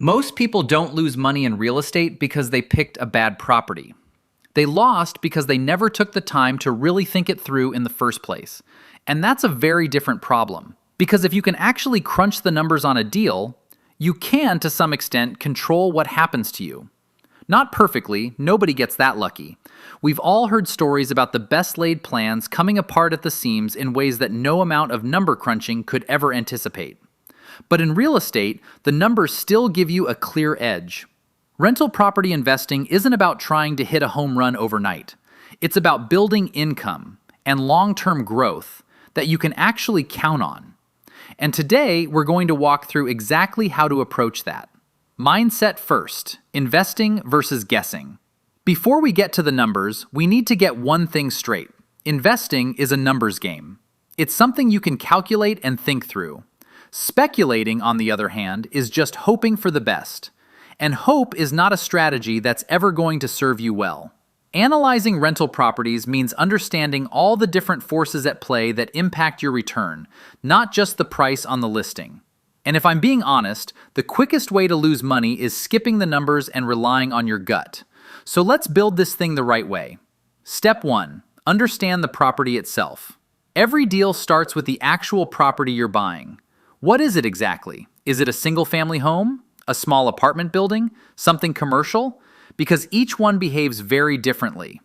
Most people don't lose money in real estate because they picked a bad property. They lost because they never took the time to really think it through in the first place. And that's a very different problem. Because if you can actually crunch the numbers on a deal, you can, to some extent, control what happens to you. Not perfectly, nobody gets that lucky. We've all heard stories about the best laid plans coming apart at the seams in ways that no amount of number crunching could ever anticipate. But in real estate, the numbers still give you a clear edge. Rental property investing isn't about trying to hit a home run overnight. It's about building income and long-term growth that you can actually count on. And today, we're going to walk through exactly how to approach that. Mindset first, investing versus guessing. Before we get to the numbers, we need to get one thing straight. Investing is a numbers game. It's something you can calculate and think through. Speculating, on the other hand, is just hoping for the best. And hope is not a strategy that's ever going to serve you well. Analyzing rental properties means understanding all the different forces at play that impact your return, not just the price on the listing. And if I'm being honest, the quickest way to lose money is skipping the numbers and relying on your gut. So let's build this thing the right way. Step 1. Understand the property itself. Every deal starts with the actual property you're buying. What is it exactly? Is it a single-family home? A small apartment building? Something commercial? Because each one behaves very differently.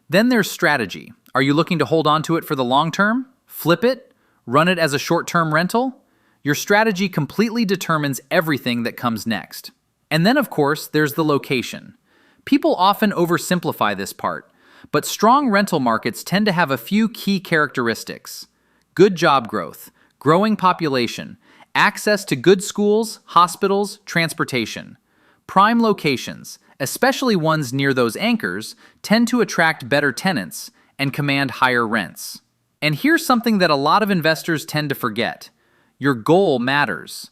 Then there's strategy. Are you looking to hold on to it for the long term? Flip it? Run it as a short-term rental? Your strategy completely determines everything that comes next. And then, of course, there's the location. People often oversimplify this part, but strong rental markets tend to have a few key characteristics. Good job growth, growing population, access to good schools, hospitals, transportation. Prime locations, especially ones near those anchors, tend to attract better tenants and command higher rents. And here's something that a lot of investors tend to forget. Your goal matters.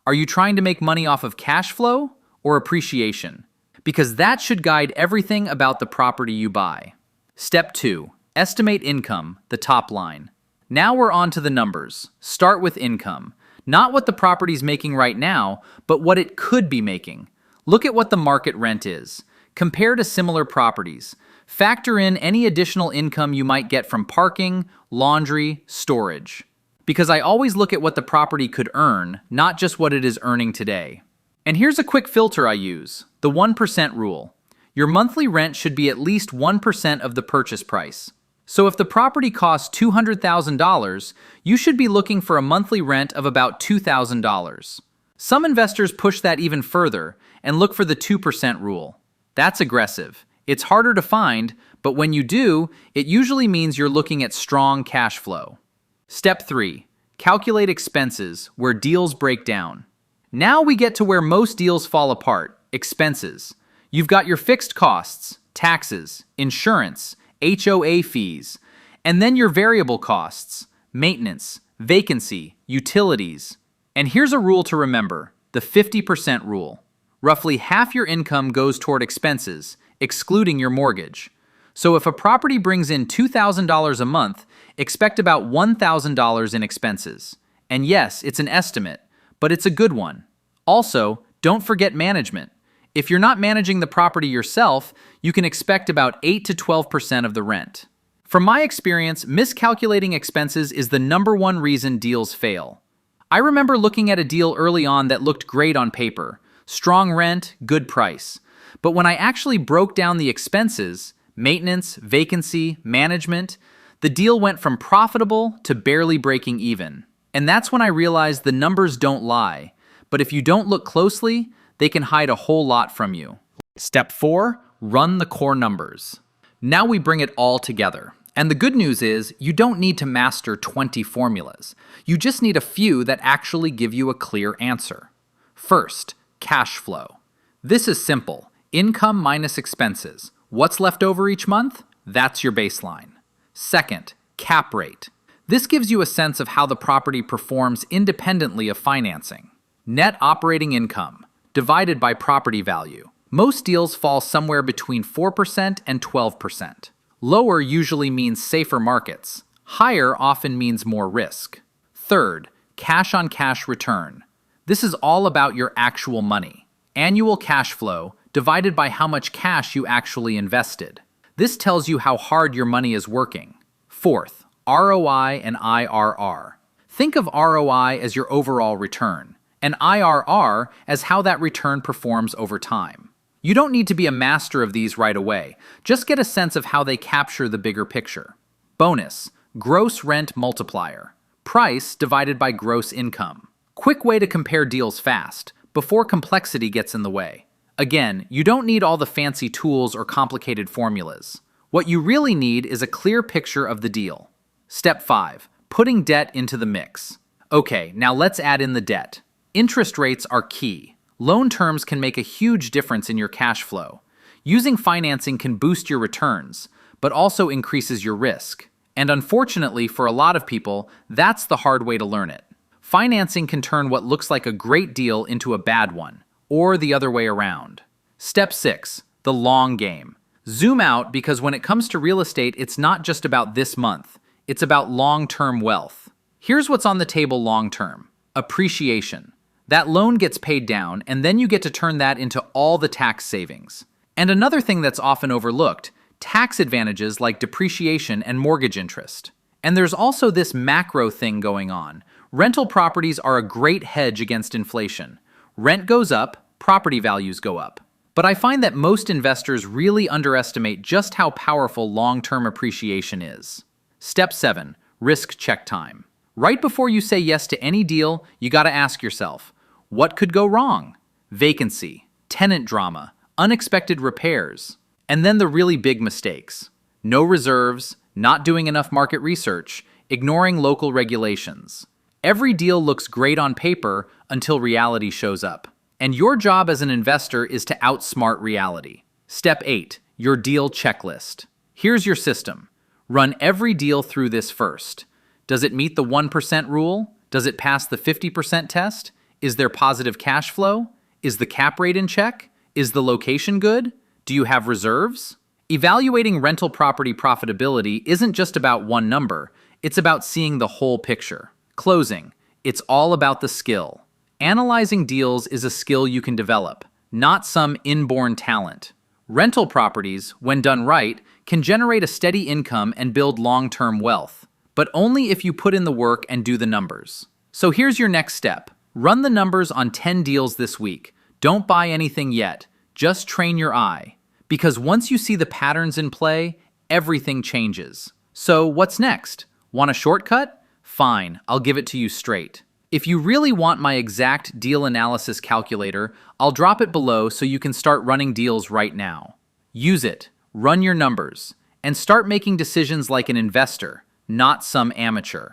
Are you trying to make money off of cash flow or appreciation? Because that should guide everything about the property you buy. Step 2. Estimate income, the top line. Now we're on to the numbers. Start with income. Not what the property's making right now, but what it could be making. Look at what the market rent is. Compare to similar properties. Factor in any additional income you might get from parking, laundry, storage. Because I always look at what the property could earn, not just what it is earning today. And here's a quick filter I use, the 1% rule. Your monthly rent should be at least 1% of the purchase price. So if the property costs $200,000, you should be looking for a monthly rent of about $2,000. Some investors push that even further and look for the 2% rule. That's aggressive. It's harder to find, but when you do, it usually means you're looking at strong cash flow. Step 3. Calculate expenses, where deals break down. Now we get to where most deals fall apart, expenses. You've got your fixed costs, taxes, insurance, HOA fees, and then your variable costs, maintenance, vacancy, utilities. And here's a rule to remember, the 50% rule. Roughly half your income goes toward expenses, excluding your mortgage. So if a property brings in $2,000 a month, expect about $1,000 in expenses. And yes, it's an estimate, but it's a good one. Also, don't forget management. If you're not managing the property yourself, you can expect about 8 to 12% of the rent. From my experience, miscalculating expenses is the #1 reason deals fail. I remember looking at a deal early on that looked great on paper. Strong rent, good price. But when I actually broke down the expenses, maintenance, vacancy, management, the deal went from profitable to barely breaking even. And that's when I realized the numbers don't lie. But if you don't look closely, they can hide a whole lot from you. Step 4, run the core numbers. Now we bring it all together. And the good news is, you don't need to master 20 formulas. You just need a few that actually give you a clear answer. First, cash flow. This is simple. Income minus expenses. What's left over each month? That's your baseline. Second, cap rate. This gives you a sense of how the property performs independently of financing. Net operating income, divided by property value. Most deals fall somewhere between 4% and 12%. Lower usually means safer markets. Higher often means more risk. Third, cash-on-cash return. This is all about your actual money. Annual cash flow divided by how much cash you actually invested. This tells you how hard your money is working. Fourth, ROI and IRR. Think of ROI as your overall return, and IRR as how that return performs over time. You don't need to be a master of these right away. Just get a sense of how they capture the bigger picture. Bonus, gross rent multiplier. Price divided by gross income. Quick way to compare deals fast, before complexity gets in the way. Again, you don't need all the fancy tools or complicated formulas. What you really need is a clear picture of the deal. Step 5. Putting debt into the mix. Okay, now let's add in the debt. Interest rates are key. Loan terms can make a huge difference in your cash flow. Using financing can boost your returns, but also increases your risk. And unfortunately, for a lot of people, that's the hard way to learn it. Financing can turn what looks like a great deal into a bad one, or the other way around. Step 6. The long game. Zoom out, because when it comes to real estate, it's not just about this month. It's about long-term wealth. Here's what's on the table long-term. Appreciation. That loan gets paid down, and then you get to turn that into all the tax savings. And another thing that's often overlooked, tax advantages like depreciation and mortgage interest. And there's also this macro thing going on. Rental properties are a great hedge against inflation. Rent goes up, property values go up. But I find that most investors really underestimate just how powerful long-term appreciation is. Step 7. Risk check time. Right before you say yes to any deal, you gotta ask yourself, what could go wrong? Vacancy, tenant drama, unexpected repairs, and then the really big mistakes. No reserves, not doing enough market research, ignoring local regulations. Every deal looks great on paper until reality shows up. And your job as an investor is to outsmart reality. Step 8. Your deal checklist. Here's your system. Run every deal through this first. Does it meet the 1% rule? Does it pass the 50% test? Is there positive cash flow? Is the cap rate in check? Is the location good? Do you have reserves? Evaluating rental property profitability isn't just about one number, it's about seeing the whole picture. Closing. It's all about the skill. Analyzing deals is a skill you can develop, not some inborn talent. Rental properties, when done right, can generate a steady income and build long-term wealth, but only if you put in the work and do the numbers. So here's your next step. Run the numbers on 10 deals this week. Don't buy anything yet. Just train your eye. Because once you see the patterns in play, everything changes. So what's next? Want a shortcut? Fine, I'll give it to you straight. If you really want my exact deal analysis calculator, I'll drop it below so you can start running deals right now. Use it, run your numbers, and start making decisions like an investor, not some amateur.